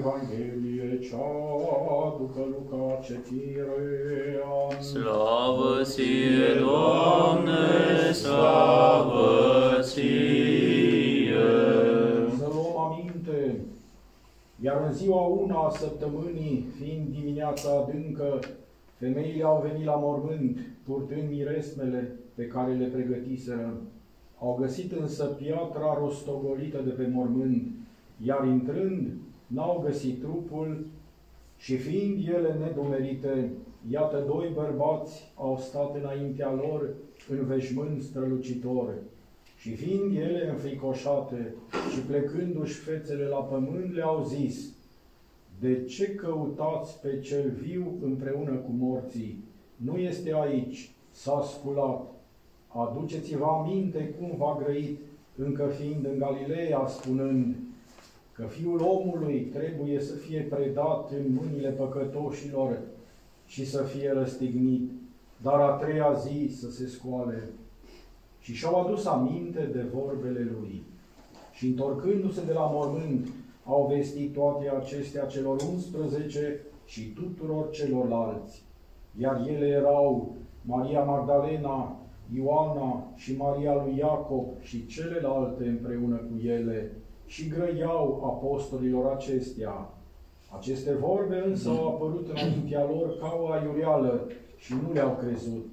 Evanghelie cea după Luca citire. Slavă ție, Doamne, slavă ție! Să luăm aminte, iar în ziua una a săptămânii, fiind dimineața adâncă, femeile au venit la mormânt, purtând miresmele pe care le pregătiseră. Au găsit însă piatra rostogolită de pe mormânt, iar intrând, n-au găsit trupul și fiind ele nedumerite, iată doi bărbați au stat înaintea lor în veșmânt strălucitor. Și fiind ele înfricoșate și plecându-și fețele la pământ, le-au zis: de ce căutați pe cel viu împreună cu morții? Nu este aici, s-a sculat. Aduceți-vă aminte cum v-a grăit, încă fiind în Galileea, spunând că Fiul omului trebuie să fie predat în mâinile păcătoșilor și să fie răstignit, dar a treia zi să se scoale. Și și-au adus aminte de vorbele lui. Și întorcându-se de la mormânt, au vestit toate acestea celor 11 și tuturor celorlalți. Iar ele erau Maria Magdalena, Ioana și Maria lui Iacob și celelalte împreună cu ele, și grăiau apostolilor acestea. Aceste vorbe însă au apărut înaintea lor ca o aiureală și nu le-au crezut.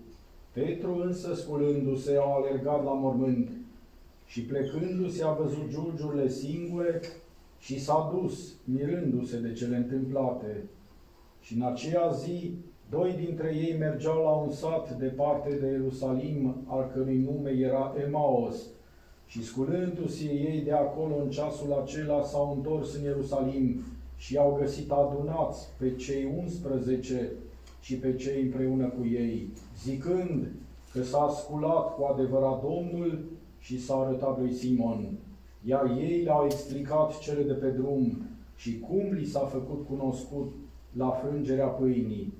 Petru însă, sculându-se, a alergat la mormânt și plecându-se a văzut giulgiurile singure și s-a dus, mirându-se de cele întâmplate. Și în aceea zi, doi dintre ei mergeau la un sat departe de Ierusalim, al cărui nume era Emaos, și sculându-se ei de acolo în ceasul acela, s-au întors în Ierusalim și i-au găsit adunați pe cei 11 și pe cei împreună cu ei, zicând că s-a sculat cu adevărat Domnul și s-a arătat lui Simon. Iar ei le-au explicat cele de pe drum și cum li s-a făcut cunoscut la frângerea pâinii.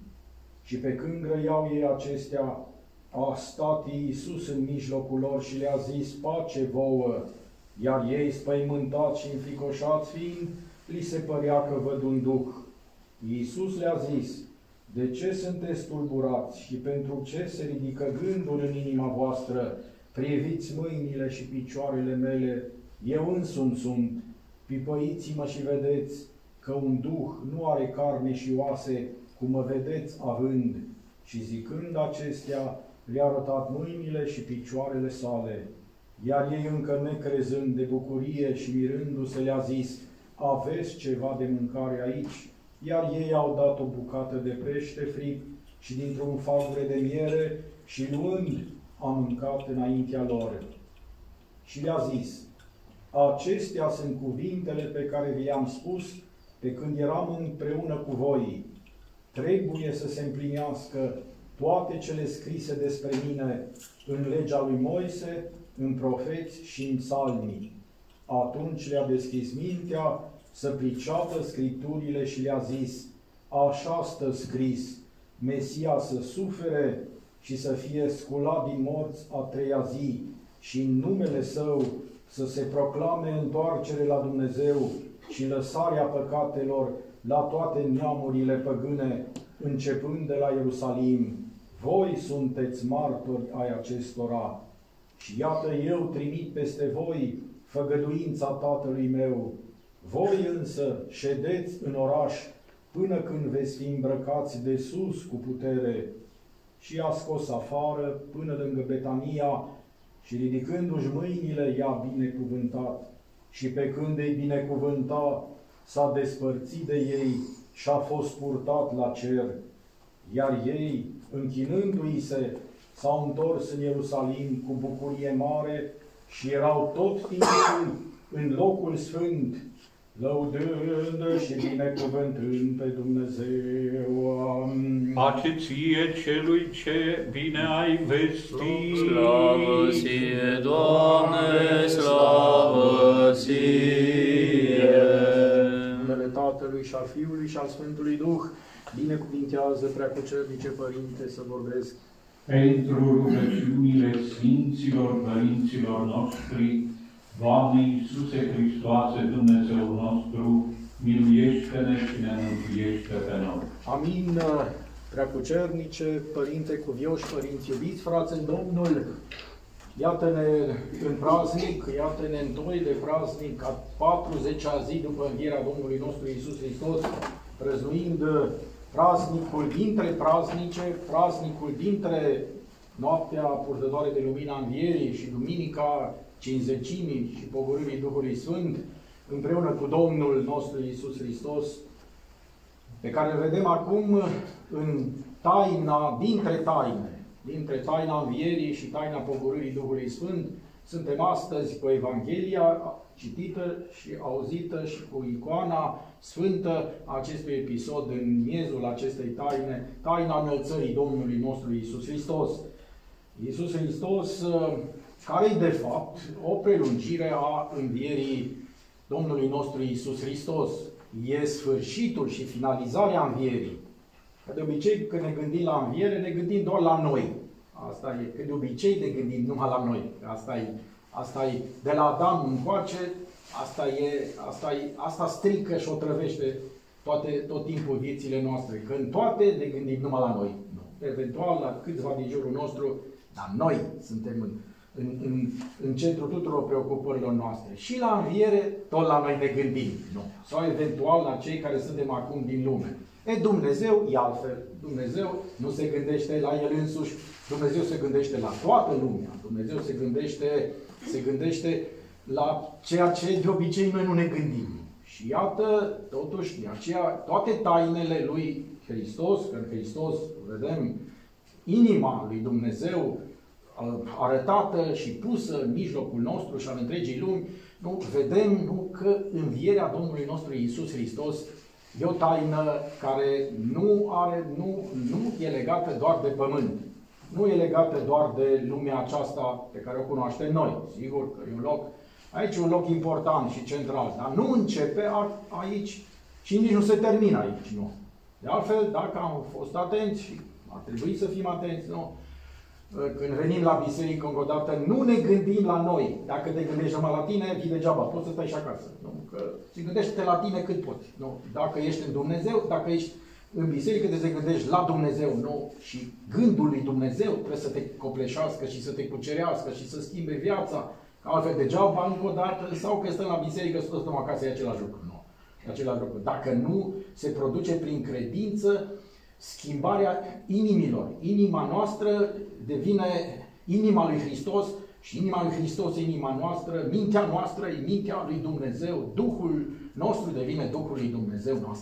Și pe când grăiau ei acestea, a stat Iisus în mijlocul lor și le-a zis: pace vouă! Iar ei, spăimântați și înfricoșați fiind, li se părea că văd un duh. Iisus le-a zis: de ce sunteți tulburați și pentru ce se ridică gândul în inima voastră? Priviți mâinile și picioarele mele, eu însumi sunt. Pipăiți-mă și vedeți că un duh nu are carne și oase, cum mă vedeți având. Și zicând acestea, le-a arătat mâinile și picioarele sale. Iar ei, încă necrezând de bucurie și mirându-se, le-a zis: aveți ceva de mâncare aici? Iar ei au dat o bucată de pește fript și dintr-un fagure de miere și luând, a mâncat înaintea lor. Și le-a zis: acestea sunt cuvintele pe care vi le-am spus pe când eram împreună cu voi. Trebuie să se împlinească toate cele scrise despre mine în legea lui Moise, în profeți și în psalmii. Atunci le-a deschis mintea să priceapă Scripturile și le-a zis: așa stă scris, Mesia să sufere și să fie sculat din morți a treia zi și în numele Său să se proclame întoarcere la Dumnezeu și lăsarea păcatelor la toate neamurile păgâne, începând de la Ierusalim. Voi sunteți martori ai acestora. Și iată, eu trimit peste voi făgăduința Tatălui meu. Voi însă ședeți în oraș până când veți fi îmbrăcați de sus cu putere. Și i-a scos afară până lângă Betania și ridicându-și mâinile i-a binecuvântat. Și pe când îi binecuvânta, s-a despărțit de ei și a fost purtat la cer. Iar ei, închinându-i se, s-au întors în Ierusalim cu bucurie mare și erau tot timpul în locul sfânt, lăudând și binecuvântând pe Dumnezeu. Pace ție celui ce bine ai vestit. Slavă ție, Doamne, slavă ție! În numele Tatălui și al Fiului și al Sfântului Duh, binecuvintează Preacucernice Părinte să vorbesc. Pentru rugăciunile Sfinților Părinților noștri, Doamne Iisuse Hristoase, Dumnezeu nostru, miluiește-ne și ne mântuiește pe noi. Amin. Preacucernice, Părinte cuvioși, părinți iubiți, frați în Domnul, iată-ne în praznic, iată-ne în doi de praznic, a 40-a zi după învierea Domnului nostru Iisus Hristos, prăznuind praznicul dintre praznice, praznicul dintre noaptea purtătoare de lumina învierii și duminica Cinzecimii și pogorârii Duhului Sfânt, împreună cu Domnul nostru Iisus Hristos, pe care îl vedem acum în taina, dintre taina învierii și taina pogorârii Duhului Sfânt. Suntem astăzi cu Evanghelia citită și auzită și cu icoana sfântă a acestui episod în miezul acestei taine, taina înălțării Domnului nostru Iisus Hristos. Iisus Hristos, care e de fapt o prelungire a învierii Domnului nostru Iisus Hristos. E sfârșitul și finalizarea învierii. Că de obicei, când ne gândim la înviere, ne gândim doar la noi. Asta e, că de obicei ne gândim numai la noi. Asta e de la Adam încoace, asta strică și otrăvește tot timpul viețile noastre. Că în toate ne gândim numai la noi. Nu. Eventual la câțiva din jurul nostru, dar noi suntem în centrul tuturor preocupărilor noastre. Și la înviere, tot la noi ne gândim. Nu. Sau eventual la cei care suntem acum din lume. Dumnezeu e altfel. Dumnezeu nu se gândește la El însuși. Dumnezeu se gândește la toată lumea. Dumnezeu se gândește la ceea ce de obicei noi nu ne gândim. Și iată, totuși, de aceea, toate tainele lui Hristos, că în Hristos vedem inima lui Dumnezeu arătată și pusă în mijlocul nostru și al întregii lumi, vedem că învierea Domnului nostru Iisus Hristos e o taină care nu e legată doar de pământ. Nu e legată doar de lumea aceasta pe care o cunoaștem noi. Sigur că e un loc, aici e un loc important și central, dar nu începe aici și nici nu se termină aici. Nu. De altfel, dacă am fost atenți și ar trebui să fim atenți, nu? Când venim la biserică încă o dată, nu ne gândim la noi. Dacă te gândești numai la tine, vii degeaba, poți să stai și acasă. Nu? Că gândește-te la tine cât poți. Nu? Dacă ești în Dumnezeu, dacă ești în biserică, te gândești la Dumnezeu, nu? Și gândul lui Dumnezeu trebuie să te copleșească și să te cucerească și să schimbe viața. Că altfel degeaba încă o dată, sau că stăm la biserică, să stăm acasă, e același lucru. Nu? E același lucru. Dacă nu se produce prin credință schimbarea inimilor. Inima noastră devine inima lui Hristos și inima lui Hristos e inima noastră, mintea noastră e mintea lui Dumnezeu, Duhul nostru devine Duhul lui Dumnezeu.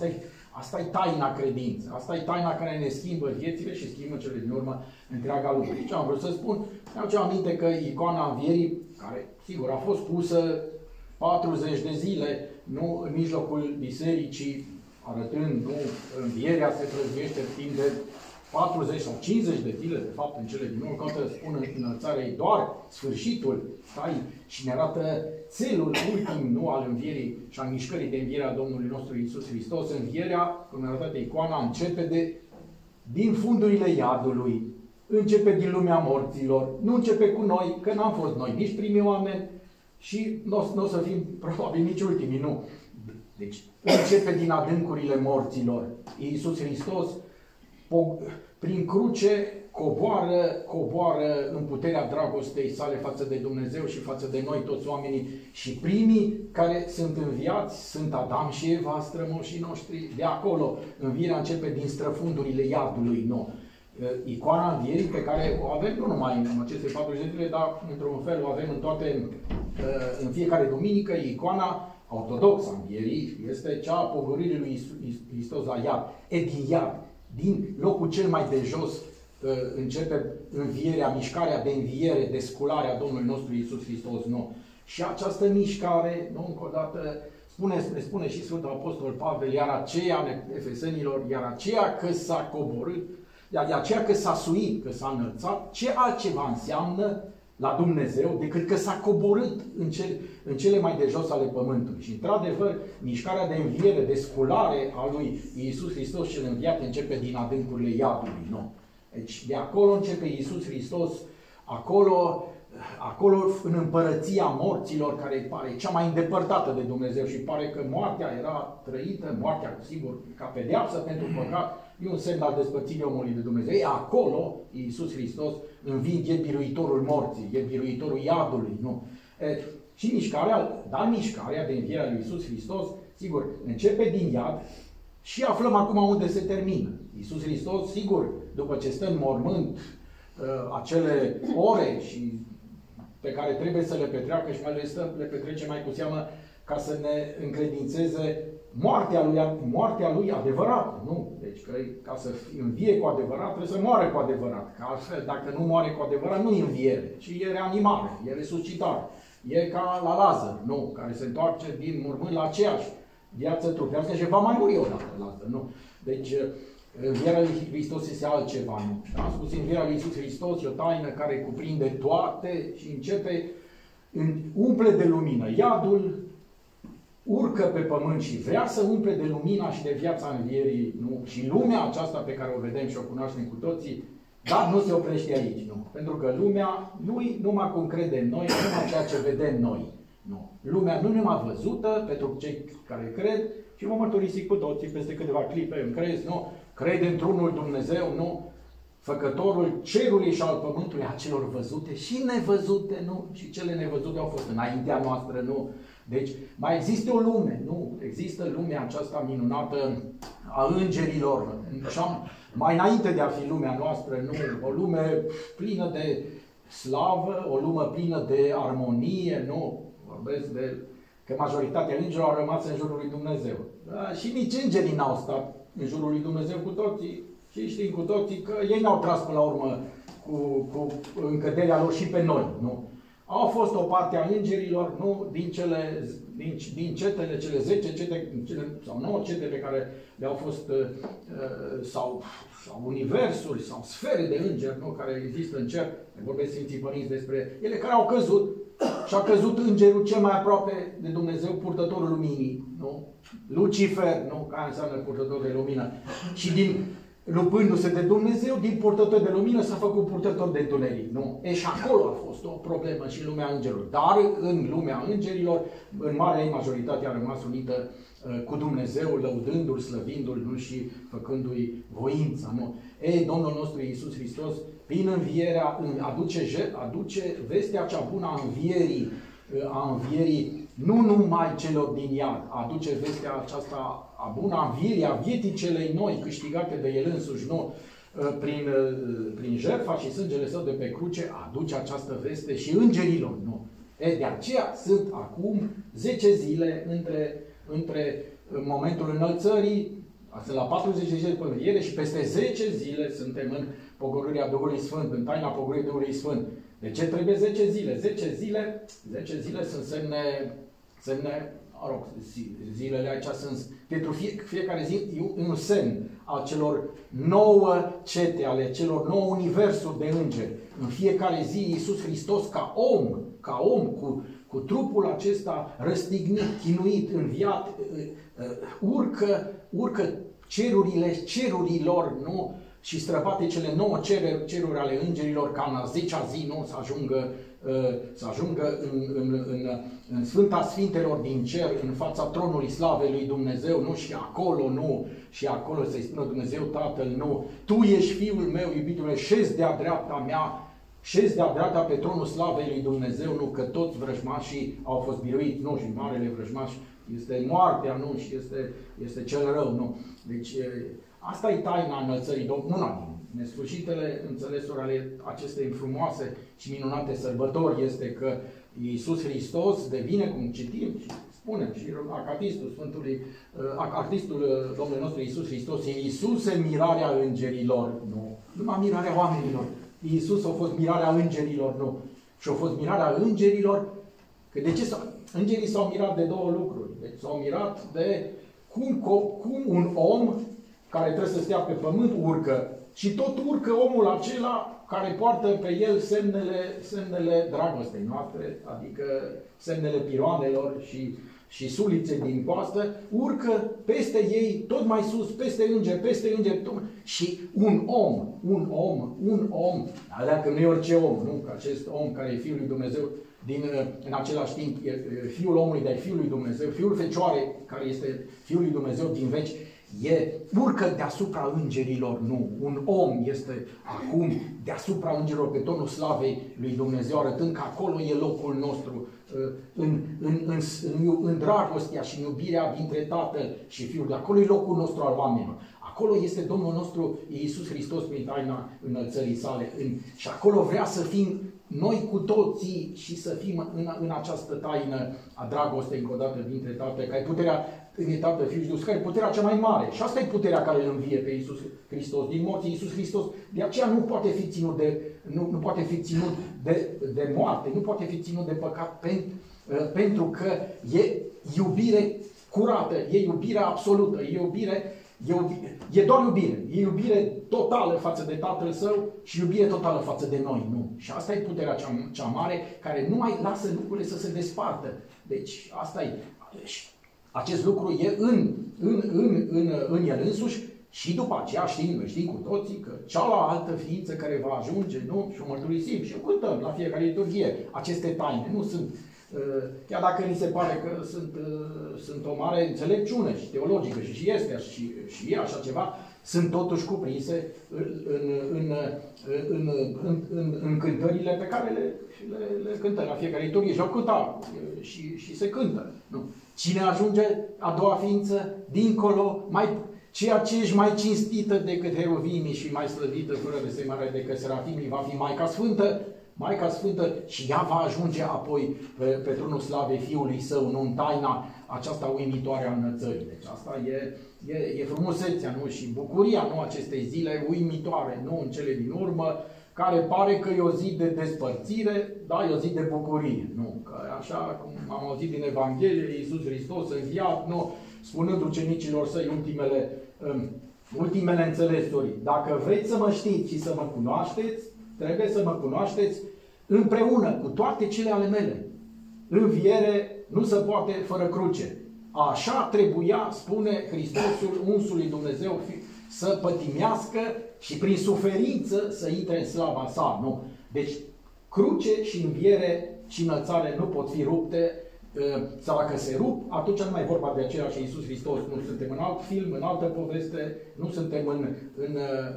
Asta e taina credință, asta e taina care ne schimbă viețile și schimbă cele din urmă întreaga lume. Ce am vrut să spun? Mi-aduce aminte că icoana învierii, care sigur a fost pusă 40 de zile, nu în mijlocul bisericii, arătând, nu, învierea se prăznuiește timp de 40 sau 50 de zile, de fapt, în cele din urmă, că spun înălțarea ei doar sfârșitul, și ne arată țelul ultim, nu, al învierii și al mișcării de înviere a Domnului nostru Iisus Hristos. Învierea, cum ne arată icoana, începe din fundurile iadului, începe din lumea morților, nu începe cu noi, că n-am fost noi nici primii oameni și nu o să fim probabil nici ultimii, nu. Deci, începe din adâncurile morților. Iisus Hristos, prin cruce, coboară în puterea dragostei sale față de Dumnezeu și față de noi, toți oamenii. Și primii care sunt înviați sunt Adam și Eva, strămoșii noștri. De acolo, învierea începe din străfundurile iadului nou. Icoana învierii pe care o avem nu numai în aceste 40 de zile, dar într-un fel o avem în fiecare duminică. Icoana ortodoxă a învierii este cea a pogorârii lui Hristos la iad. Din iad, din locul cel mai de jos, începe învierea, mișcarea de înviere, de sculare a Domnului nostru Iisus Hristos. Nu. Și această mișcare, nu, încă o dată, spune și Sfântul Apostol Pavel, iar aceea, Efesenilor, iar aceea că s-a coborât, iar aceea că s-a suit, că s-a înălțat, ce altceva înseamnă la Dumnezeu decât că s-a coborât în cele mai de jos ale pământului. Și într-adevăr, mișcarea de înviere, de sculare a lui Iisus Hristos cel înviat începe din adâncurile iadului. Nu. Deci de acolo începe Iisus Hristos, acolo acolo în împărăția morților, care pare cea mai îndepărtată de Dumnezeu și pare că moartea era trăită, moartea, sigur, ca pedeapsă pentru păcat, e un semn al despărțirii omului de Dumnezeu. E acolo, Iisus Hristos învie, e biruitorul morții, e biruitorul iadului, nu? Și mișcarea de învierea lui Iisus Hristos, sigur, începe din iad și aflăm acum unde se termină. Iisus Hristos, sigur, după ce stă în mormânt, acele ore și pe care trebuie să le petreacă și mai le petrece mai cu seamă ca să ne încredințeze moartea lui adevărată, nu? Deci că, ca să învie cu adevărat, trebuie să moare cu adevărat. Că altfel, dacă nu moare cu adevărat, nu e înviere, ci e reanimare, e resuscitare. E ca la Lazar, nu? Care se întoarce din mormânt la aceeași viață trupească și va mai muri odată, Lazar, nu? Deci, învierea lui Hristos este altceva, nu? Am spus, învierea lui Iisus Hristos e o taină care cuprinde toate și începe, umple de lumină. Iadul urcă pe pământ și vrea să umple de lumina și de viața învierii, nu? Și lumea aceasta pe care o vedem și o cunoaștem cu toții, dar nu se oprește aici, nu? Pentru că lumea nu-i numai cum crede în noi, nu numai ceea ce vedem noi. Nu. Lumea nu numai văzută pentru cei care cred, și vom mărturisi cu toții peste câteva clipe, îmi crezi, nu? Crede într-unul Dumnezeu, nu? Făcătorul cerului și al pământului, a celor văzute și nevăzute, nu? Și cele nevăzute au fost înaintea noastră, nu? Deci mai există o lume, nu? Există lumea aceasta minunată a îngerilor, mai înainte de a fi lumea noastră, nu? O lume plină de slavă, o lume plină de armonie, nu? Vorbesc de că majoritatea îngerilor au rămas în jurul lui Dumnezeu. Da? Și nici îngerii n-au stat în jurul lui Dumnezeu cu toții. Și știm cu toții că ei n-au tras până la urmă cu încăderea lor și pe noi, nu? Au fost o parte a îngerilor, nu? Din cetele, cele 10 cete, sau 9 cete pe care le-au fost, sau universuri, sau sfere de îngeri, nu? Care există în cer. Ne vorbesc Sfinții Părinți despre ele care au căzut. Și a căzut îngerul cel mai aproape de Dumnezeu, purtătorul luminii, nu? Lucifer, nu? Care înseamnă purtător de lumină. Și lupându-se de Dumnezeu, din purtător de lumină s-a făcut purtător de întuneric, nu? Și acolo a fost o problemă și în lumea îngerilor. Dar în lumea îngerilor, în marea ei majoritate a rămas unită cu Dumnezeu, lăudându-L, slăvindu-L, nu? Și făcându-i voința, nu? Domnul nostru Iisus Hristos, prin învierea, aduce vestea cea bună a învierii, nu numai celor din iad, aduce vestea aceasta a bună a învierii, a vieții celei noi, câștigate de El însuși, nu? Prin jertfa și sângele Său de pe cruce, aduce această veste și îngerilor, nu? De aceea sunt acum 10 zile între momentul înălțării, sunt la 40 de zile după înviere și peste 10 zile suntem în pogorârea Duhului Sfânt, în taina pogorârii Duhului Sfânt. De ce trebuie 10 zile? 10 zile sunt semne, zilele aici sunt, pentru fiecare zi e un semn al celor 9 cete, ale celor 9 universuri de îngeri. În fiecare zi Iisus Hristos ca om cu trupul acesta răstignit, chinuit, înviat, urcă cerurilor, nu? Și străbate cele 9 ceruri ale îngerilor ca în a 10-a zi, nu? Să ajungă în Sfânta Sfintelor din cer, în fața tronului slavei lui Dumnezeu, nu? Și acolo, nu? Și acolo să-i spună Dumnezeu Tatăl, nu? Tu ești Fiul meu, iubitul meu, șezi de-a dreapta mea, șezi de-a dreapta pe tronul slavei lui Dumnezeu, nu? Că toți vrăjmașii au fost biruiți, nu? Și marele vrăjmaș este moartea, nu? Și este cel rău, nu? Deci asta e taina înălțării Domnului, una din nesfârșitele înțelesuri ale acestei frumoase și minunate sărbători este că Iisus Hristos devine, cum citim și spunem, și acartistul Domnului nostru Iisus Hristos, Iisuse mirarea îngerilor, nu? Numai mirarea oamenilor. Iisus a fost mirarea îngerilor, nu? Și a fost mirarea îngerilor, că de ce îngerii s-au mirat de două lucruri. Deci s-au mirat de cum un om care trebuie să stea pe pământ urcă. Și tot urcă omul acela care poartă pe el semnele dragostei noastre, adică semnele piroanelor și și sulițe din coastă, urcă peste ei, tot mai sus, peste îngeri, și un om, alea că nu e orice om, nu? Că acest om care e Fiul lui Dumnezeu, în același timp, e Fiul omului, dar e Fiul lui Dumnezeu, Fiul Fecioare, care este Fiul lui Dumnezeu din veci, urcă deasupra îngerilor, nu. Un om este acum deasupra îngerilor pe tronul slavei lui Dumnezeu, arătând că acolo e locul nostru, în dragostea și în iubirea dintre Tatăl și Fiul. Acolo e locul nostru al oamenilor. Acolo este Domnul nostru Iisus Hristos prin taina înălțării sale. Și acolo vrea să fim noi cu toții și să fim în această taină a dragostei, încă o dată, dintre Tatăl, care e puterea în Tatăl, Fiul și Duh, care e puterea cea mai mare. Și asta e puterea care îl învie pe Iisus Hristos, din morții Iisus Hristos. De aceea nu poate fi ținut nu poate fi ținut de moarte, nu poate fi ținut de păcat, pentru că e iubire curată, e iubire absolută, e doar iubire. E iubire totală față de Tatăl Său și iubire totală față de noi, nu. Și asta e puterea cea mare, care nu mai lasă lucrurile să se despartă. Deci asta e. Acest lucru e în el însuși și după aceea știm cu toții că cealaltă ființă care va ajunge, nu? Și o mărturisim și o cântăm la fiecare liturghie. Aceste taine nu sunt, chiar dacă ni se pare că sunt o mare înțelepciune și teologică și este și e așa ceva, sunt totuși cuprinse în cântările pe care le cântăm la fiecare liturghie și o cânta și se cântă. Nu? Cine ajunge a doua ființă, dincolo, ceea ce ești mai cinstită decât heruvimii și mai slăvită fără de semănare decât serafimii, va fi Maica Sfântă și ea va ajunge apoi pe tronul slavei Fiului Său, nu, în taina aceasta uimitoare a înălțării. Deci asta e frumusețea, nu? Și bucuria, nu, acestei zile uimitoare, nu, în cele din urmă, care pare că e o zi de despărțire, da, e o zi de bucurie, nu? Că așa cum am auzit din Evanghelie, Iisus Hristos înviat, nu, spunând ucenicilor Săi ultimele înțelesuri. Dacă vreți să mă știți și să mă cunoașteți, trebuie să mă cunoașteți împreună cu toate cele ale mele. Înviere nu se poate fără cruce. Așa trebuia, spune Hristosul unsului Dumnezeu, să pătimească și prin suferință să intre în slava sa. Nu? Deci cruce și înviere și înălțare nu pot fi rupte, sau dacă se rup, atunci nu mai e vorba de același Iisus Hristos. Nu suntem în alt film, în altă poveste, nu suntem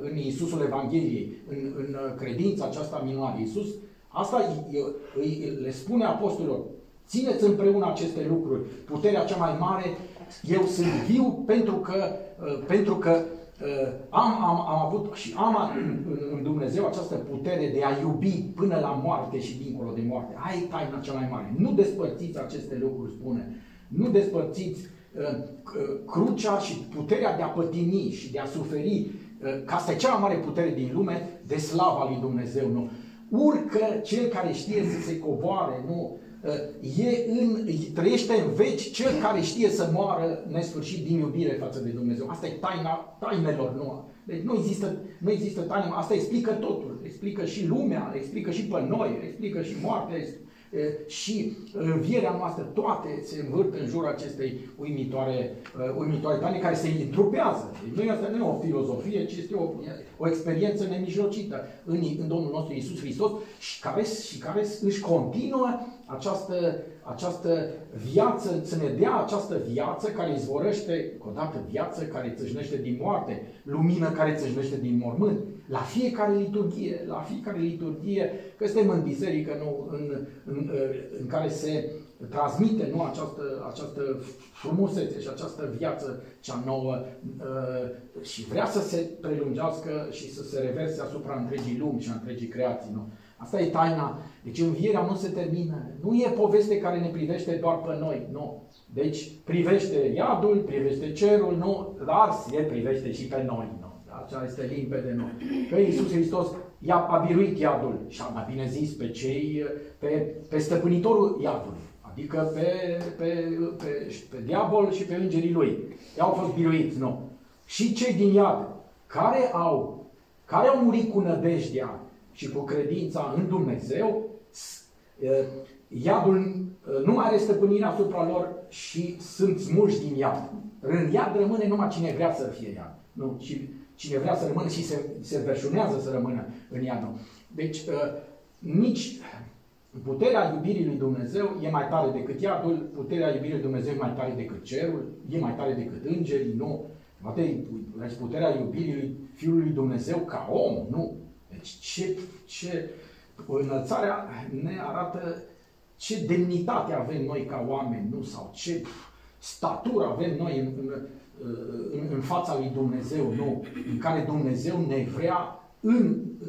în Iisusul Evangheliei, în credința aceasta minunată. Iisus, asta le spune apostolilor, țineți împreună aceste lucruri. Puterea cea mai mare, eu sunt viu pentru că am avut și am în Dumnezeu această putere de a iubi până la moarte și dincolo de moarte. Aia e taina cea mai mare. Nu despărțiți aceste lucruri, spune. Nu despărțiți crucea și puterea de a pătimi și de a suferi, că asta e cea mai mare putere din lume, de slava lui Dumnezeu. Nu? Urcă cel care știe să se coboare, nu? Trăiește în veci cel care știe să moară nesfârșit din iubire față de Dumnezeu. Asta e tainelor, nu? Deci nu există taină. Asta explică totul. Explică și lumea, explică și pe noi, explică și moartea, și învierea noastră. Toate se învârt în jurul acestei uimitoare taine care se întrupează. Deci nu e o filozofie, ci este o experiență nemijlocită în Domnul nostru Iisus Hristos și care își continuă această viață, să ne dea această viață care izvorăște, o dată viață care țâșnește din moarte, lumină care țâșnește din mormânt, la fiecare liturghie, că suntem în biserică, nu, în care se transmite, nu, această frumusețe și această viață cea nouă și vrea să se prelungească și să se reverse asupra întregii lumi și a întregii creații, nu? Asta e taina. Deci învierea nu se termină. Nu e poveste care ne privește doar pe noi, nu. Deci privește iadul, privește cerul, nu, dar el privește și pe noi, nu. Așa este limpede, nu. Că Iisus Hristos a biruit iadul și a mai bine zis pe stăpânitorul iadului. Adică pe diavol și pe îngerii lui. Ei au fost biruiți, nu. Și cei din iad care au murit cu nădejdea și cu credința în Dumnezeu, iadul nu mai are stăpânire asupra lor și sunt smulși din iad. În iad rămâne numai cine vrea să fie iad. Nu? Cine vrea să rămână și se verșunează să rămână în iad. Nu? Deci nici puterea iubirii lui Dumnezeu e mai tare decât iadul, puterea iubirii lui Dumnezeu e mai tare decât cerul, e mai tare decât îngerii, nu? Deci puterea iubirii lui Fiului lui Dumnezeu ca om, nu? Deci ce înălțarea ne arată ce demnitate avem noi ca oameni, nu? Sau ce statură avem noi în fața lui Dumnezeu, nu? În care Dumnezeu ne vrea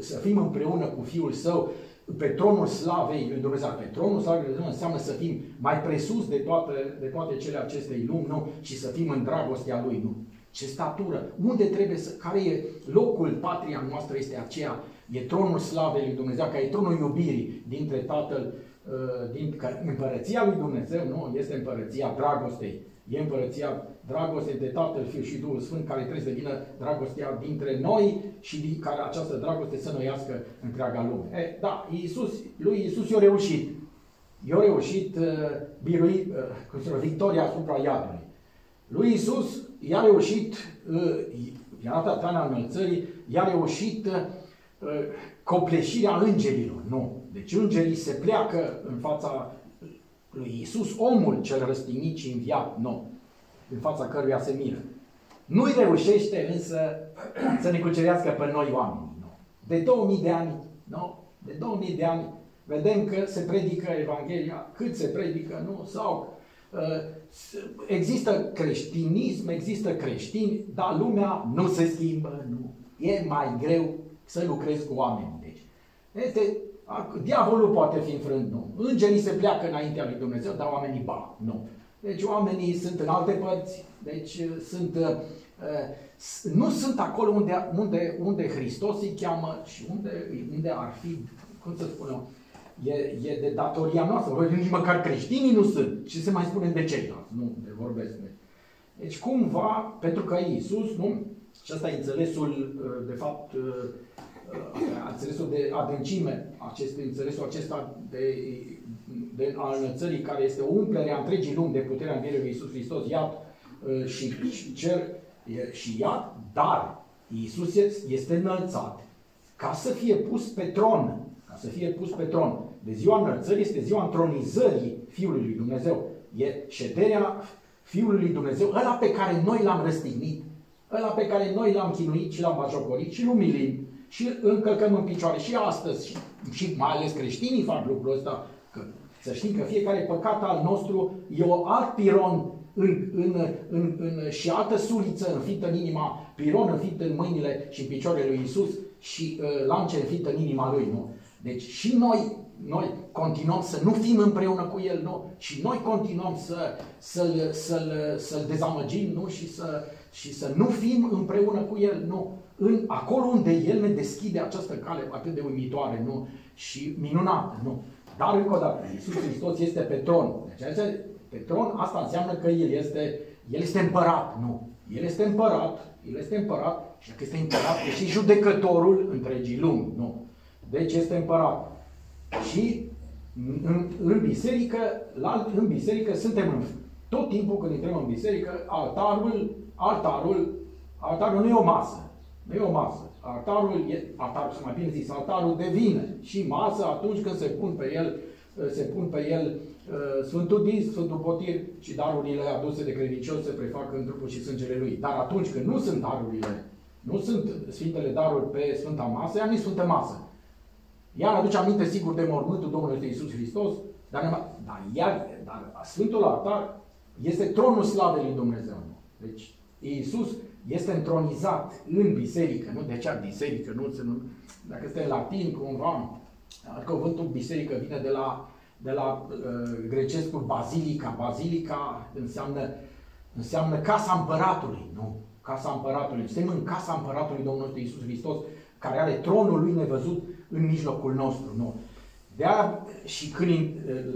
să fim împreună cu Fiul Său pe tronul slavei lui Dumnezeu. Pe tronul slavei lui Dumnezeu înseamnă să fim mai presus de toate cele acestei lumi, nu? Și să fim în dragostea Lui, nu? Ce statură! Unde trebuie care e locul, patria noastră este aceea, e tronul slavei lui Dumnezeu, care e tronul iubirii dintre Tatăl, împărăția lui Dumnezeu, nu? Este împărăția dragostei. E împărăția dragostei de Tatăl, Fiul și Duhul Sfânt, care trebuie să devină dragostea dintre noi și din care această dragoste să înnoiască întreaga lume. Da, lui Iisus i-a reușit. I-a reușit victoria asupra iadului. Lui Iisus i-a reușit, i-a arătat taina înălțării, i-a reușit copleșirea îngerilor. Nu. Deci îngerii se pleacă în fața lui Iisus, omul cel răstignit și înviat, nu, în fața căruia se miră. Nu-i reușește însă să ne cucerească pe noi oameni. Nu. De 2000 de ani, nu? De 2000 de ani vedem că se predică Evanghelia, cât se predică, nu? Sau există creștinism, există creștini, dar lumea nu se schimbă, nu. E mai greu să lucrezi cu oamenii. Deci, diavolul poate fi înfrânt, nu. Îngerii se pleacă înaintea lui Dumnezeu, dar oamenii nu. Deci oamenii sunt în alte părți, deci nu sunt acolo unde Hristos îi cheamă și unde ar fi, cum să spunem, e de datoria noastră. Nici măcar creștinii nu sunt. Ce se mai spune de ceilalți? Nu, de vorbesc. Deci cumva, pentru că Iisus, nu? Și ăsta e înțelesul, de fapt, înțelesul de adâncime, înțelesul acesta al înălțării, care este o umplere a întregii lumi de puterea învierii lui Iisus Hristos, iad și cer și iad, dar Iisus este înălțat ca să fie pus pe tron. Ca să fie pus pe tron. De ziua înălțării este ziua întronizării Fiului lui Dumnezeu. E șederea Fiului lui Dumnezeu, ăla pe care noi l-am răstignit, ăla pe care noi l-am chinuit și l-am bajocorit și îl umilim și îl încălcăm în picioare și astăzi și mai ales creștinii fac lucrul ăsta, că să știm că fiecare păcat al nostru e o alt piron și altă suliță înfită în inima, piron înfipt în mâinile și în picioarele lui Iisus și lance înfită în inima lui, nu? Deci și noi continuăm să nu fim împreună cu El, nu? Și noi continuăm să-L dezamăgim, nu? Și să nu fim împreună cu El, nu? Acolo unde El ne deschide această cale atât de uimitoare, nu? Și minunată, nu? Dar încă o dată, Iisus Hristos este pe tron. Deci pe tron, asta înseamnă că El este împărat, nu? El este împărat și dacă este împărat, e și judecătorul întregii lumi, nu? Deci este împărat. Și în biserică suntem tot timpul când intrăm în biserică, altarul nu e o masă. Nu e o masă. Altarul, să mai bine zis, altarul devine și masă atunci când se pun pe el Sfântul Dis, Sfântul Potir și darurile aduse de credincios se prefac în trupul și sângele lui. Dar atunci când nu sunt darurile, nu sunt Sfintele daruri pe Sfânta Masă, ea nu e Sfântă Masă. Ea aduce aminte sigur de mormântul Domnului Iisus Hristos, dar Sfântul Altar este tronul slavei lui Dumnezeu. Deci Iisus este întronizat în biserică, nu? De ce biserică? Dacă este în latin, cumva, cuvântul biserică vine de la grecescul bazilica. Bazilica înseamnă casa împăratului, nu? Casa împăratului. Suntem în casa împăratului Domnului Iisus Hristos, care are tronul lui nevăzut în mijlocul nostru, nu? De-aia și când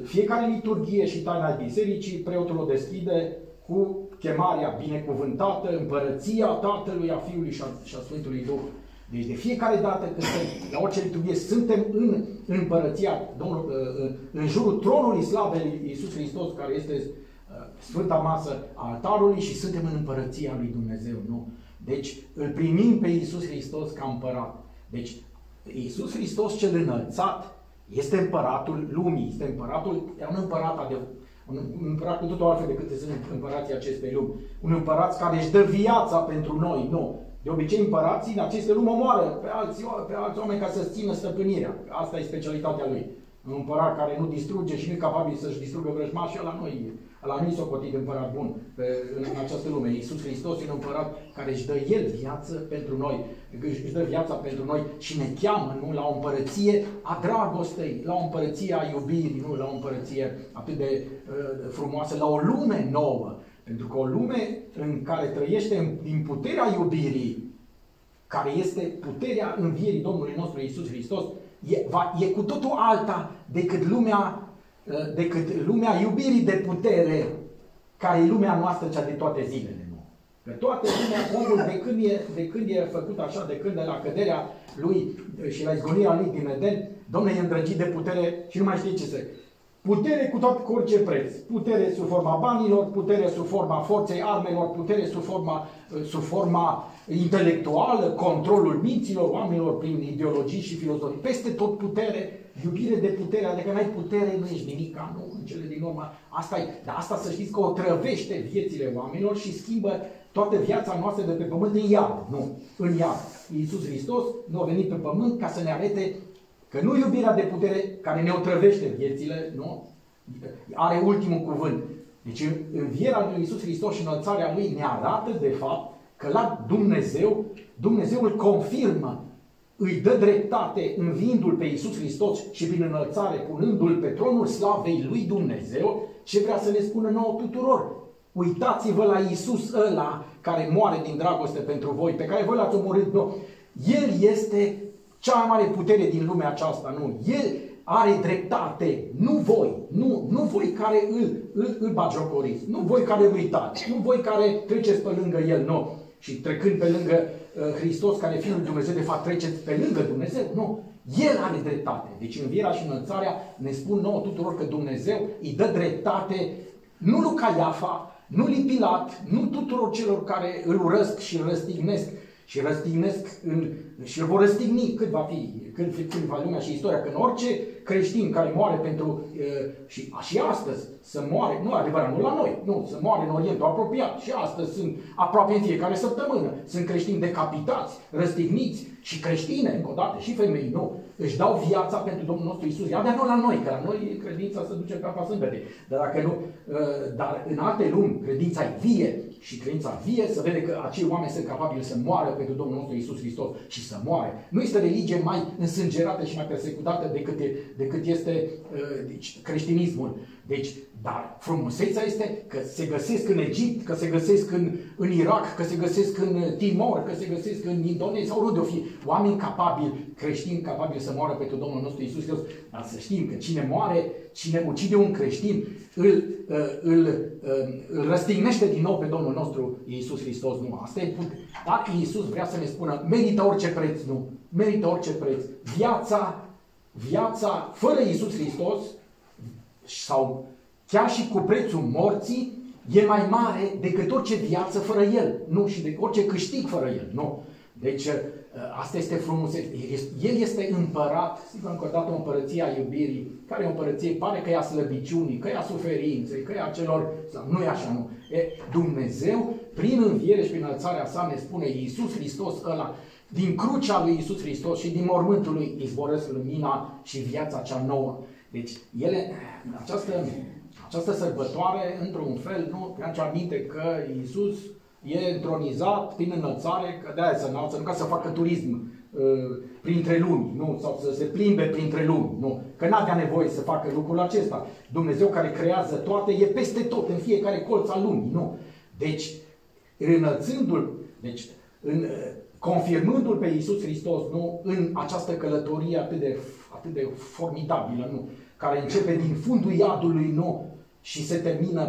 fiecare liturghie și taina bisericii, preotul o deschide cu chemarea binecuvântată, împărăția Tatălui, a Fiului și a Sfântului Duh. Deci de fiecare dată când la orice liturghie suntem în împărăția, în jurul tronului slavei lui Iisus Hristos, care este Sfânta Masă a altarului, și suntem în împărăția lui Dumnezeu, nu? Deci îl primim pe Iisus Hristos ca împărat. Deci Iisus Hristos cel înălțat este împăratul lumii, este împăratul, e un împărat un împărat cu totul altfel decât sunt împărații acestei lumi. Un împărat care își dă viața pentru noi, nu. De obicei împărații în aceste lumi omoară pe alți oameni ca să-ți țină stăpânirea. Asta e specialitatea lui. Un împărat care nu distruge și nu e capabil să-și distrugă vrăjmașii, ăla nu-i socotit împărat bun în această lume. Iisus Hristos e un împărat care își dă El viață pentru noi, își dă viața pentru noi și ne cheamă, nu, la o împărăție a dragostei, la o împărăție a iubirii, nu, la o împărăție atât de frumoasă, la o lume nouă. Pentru că o lume în care trăiește din puterea iubirii, care este puterea învierii Domnului nostru Iisus Hristos, e cu totul alta decât lumea iubirii de putere, care e lumea noastră, cea de toate zilele. Nu? Că toată lumea, omul, de când e făcut așa, de când de la căderea lui și la izgonirea lui din Eden, Domnul e îndrăgit de putere și nu mai știe ce să... Putere cu orice preț. Putere sub forma banilor, putere sub forma forței armelor, putere sub forma intelectuală, controlul minților oamenilor prin ideologii și filozofii. Peste tot putere, iubire de putere, adică n-ai putere, nu ești nimica, nu, în cele din urmă. Dar asta să știți că o trăvește viețile oamenilor și schimbă toată viața noastră de pe pământ în iad. Nu, în iad. Iisus Hristos nu a venit pe pământ ca să ne arete că nu iubirea de putere care ne otrăvește viețile, nu? Are ultimul cuvânt. Deci învierea lui Iisus Hristos și înălțarea Lui ne arată, de fapt, că la Dumnezeu îl confirmă, îi dă dreptate înviindu-L pe Iisus Hristos și prin înălțare, punându-L pe tronul slavei lui Dumnezeu, ce vrea să ne spună nouă tuturor. Uitați-vă la Iisus ăla care moare din dragoste pentru voi, pe care voi l-ați omorât. Nu. El este cea mai mare putere din lumea aceasta, nu. El are dreptate, nu voi, nu voi care îl bagiocoriți, nu voi care îl uitați, nu voi care treceți pe lângă El, nu. Și trecând pe lângă Hristos, care e Fiul lui Dumnezeu, de fapt treceți pe lângă Dumnezeu, nu. El are dreptate. Deci învierea și înălțarea ne spun nouă tuturor că Dumnezeu îi dă dreptate, nu lui Caiafa, nu lui Pilat, nu tuturor celor care îl urăsc și îl răstignesc, și îl vor răstigni cât va fi, când va lumea și istoria, când orice creștin care moare pentru, și astăzi să moare, nu adevărat, nu la noi, nu, să moare în Orientul apropiat, și astăzi sunt aproape în fiecare săptămână, sunt creștini decapitați, răstigniți, și creștine, încă o dată, și femei, nu, își dau viața pentru Domnul nostru Iisus, dar nu la noi, că la noi credința se duce pe apa sâmbete, dar dacă nu, dar în alte lumi credința e vie, și credința vie să vede că acei oameni sunt capabili să moară pentru Domnul nostru Iisus Hristos și să moare. Nu este religie mai însângerată și mai persecutată decât este creștinismul. Deci, dar frumusețea este că se găsesc în Egipt, că se găsesc în Irak, că se găsesc în Timor, că se găsesc în Indonezia, sau unde o fi, oameni capabili, creștini capabili să moară pentru Domnul nostru Iisus Hristos. Dar să știm că cine ucide un creștin, îl răstignește din nou pe Domnul nostru Iisus Hristos. Nu, asta e putere. Dar Iisus vrea să ne spună, merită orice preț, nu, merită orice preț. Viața fără Iisus Hristos, sau chiar și cu prețul morții, e mai mare decât orice viață fără El, nu, și de orice câștig fără El, nu. Deci, asta este frumusețe. El este împărat, sigur, încă o dată, o împărăție a iubirii, care e o împărăție, pare că e a slăbiciunii, că e a suferinței, că e a celor... Nu e așa, nu. Dumnezeu, prin înviere și prin înălțarea sa, ne spune Iisus Hristos ăla, din crucea lui Iisus Hristos și din mormântul lui izvorăsc lumina și viața cea nouă. Deci, această sărbătoare, într-un fel, nu, mi-aduce aminte că Iisus e întronizat prin înălțare, că de-aia se înalță, nu ca să facă turism printre lumi, nu, sau să se plimbe printre lumi, nu, că n-avea nevoie să facă lucrul acesta. Dumnezeu care creează toate e peste tot, în fiecare colț al lumii, nu. Deci, înălțându-l, confirmându-l pe Iisus Hristos, nu, în această călătorie atât de formidabilă, nu, care începe din fundul iadului, nu, și se termină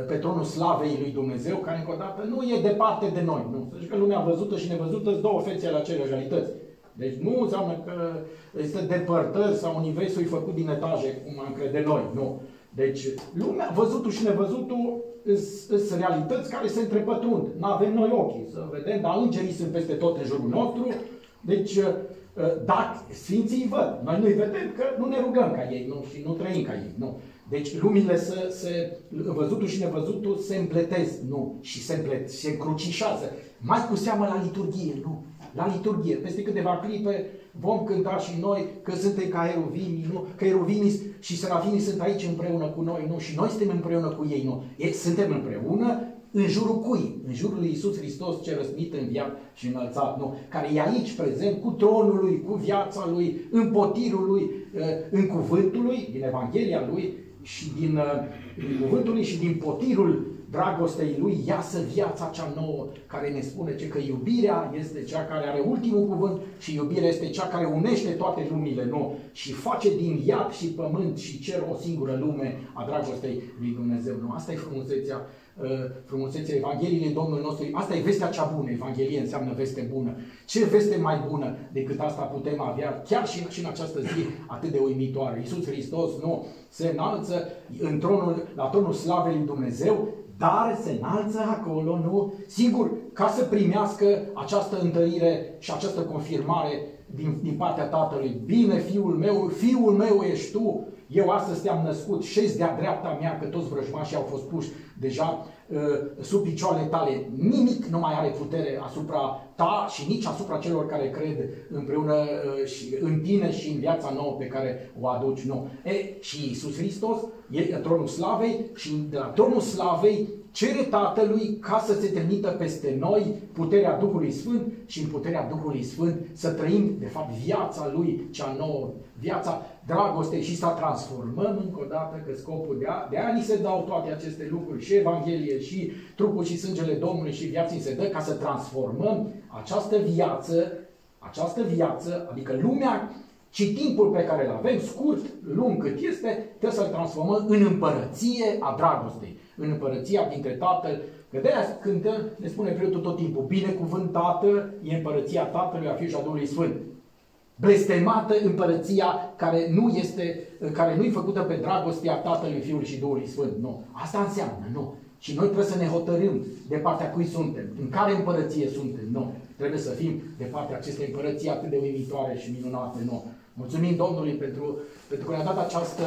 pe tronul slavei lui Dumnezeu, care încă o dată nu e departe de noi. Nu? Deci că lumea văzută și nevăzută sunt două fețe ale aceleași realități. Deci nu înseamnă că este depărtări sau universul e făcut din etaje, cum am crede noi. Nu. Deci lumea, văzutul și nevăzutul sunt realități care se întrepătrund. Nu avem noi ochii să vedem, dar îngerii sunt peste tot în jurul nostru. Deci, dacă Sfinții îi văd, noi nu-i vedem că nu ne rugăm ca ei, nu, și nu trăim ca ei. Nu. Deci lumile văzutul și nevăzutul se împletesc, nu, și se încrucișează. Mai cu seamă la liturghie, nu? La liturghie. Peste câteva clipe vom cânta și noi că suntem ca eruvimii, nu? Că eruvimii și serafinii sunt aici împreună cu noi, nu? Și noi suntem împreună cu ei, nu? Suntem împreună în jurul cui? În jurul lui Iisus Hristos, ce răsnit, înviat și înălțat, nu? Care e aici prezent cu tronul lui, cu viața lui, în potirul lui, în cuvântul lui, din Evanghelia lui și din cuvântul lui și din potirul dragostei lui iasă viața cea nouă, care ne spune că iubirea este cea care are ultimul cuvânt și iubirea este cea care unește toate lumile, nu? Și face din iad și pământ și cer o singură lume a dragostei lui Dumnezeu, nu? Asta e frumusețea Evangheliei Domnului nostru. Asta e vestea cea bună. Evanghelie înseamnă veste bună. Ce veste mai bună decât asta putem avea chiar și în această zi atât de uimitoare? Iisus Hristos, nu, se înalță la tronul slavei lui Dumnezeu, dar se înalță acolo, nu? Sigur, ca să primească această întărire și această confirmare din partea Tatălui. Bine, fiul meu ești tu, eu astăzi te-am născut, șezi de-a dreapta mea, că toți vrăjmașii au fost puși deja sub picioarele tale. Nimic nu mai are putere asupra ta și nici asupra celor care cred împreună și în tine și în viața nouă pe care o aduci. Nu. Și Iisus Hristos e tronul slavei și de la tronul slavei cere Tatălui ca să se trimită peste noi puterea Duhului Sfânt și în puterea Duhului Sfânt să trăim, de fapt, viața Lui cea nouă, viața dragostei și să transformăm încă o dată, că scopul de aia ni se dau toate aceste lucruri, și Evanghelie, și trupul și sângele Domnului și viața ni se dă ca să transformăm această viață, adică lumea și timpul pe care îl avem, scurt, lung cât este, trebuie să-l transformăm în împărăție a dragostei, în împărăția dintre Tatăl. Că de-aia cântăm, ne spune preotul tot timpul, binecuvântată e împărăția Tatălui, a Fiului și a Duhului Sfânt. Blestemată împărăția care nu e făcută pe dragostea Tatălui, Fiului și Duhului Sfânt. Nu. Asta înseamnă, nu. Și noi trebuie să ne hotărâm de partea cui suntem, în care împărăție suntem. Nu. Trebuie să fim de partea acestei împărății atât de uimitoare și minunate. Nu. Mulțumim Domnului pentru că ne-a dat această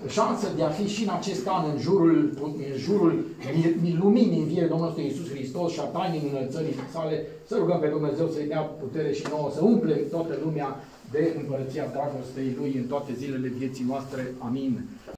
șansă de a fi și în acest an în jurul luminii învierii Domnului nostru Iisus Hristos și a tainei înălțării sale. Să rugăm pe Dumnezeu să-i dea putere și nouă, să umple toată lumea de împărăția dragostei Lui în toate zilele vieții noastre. Amin.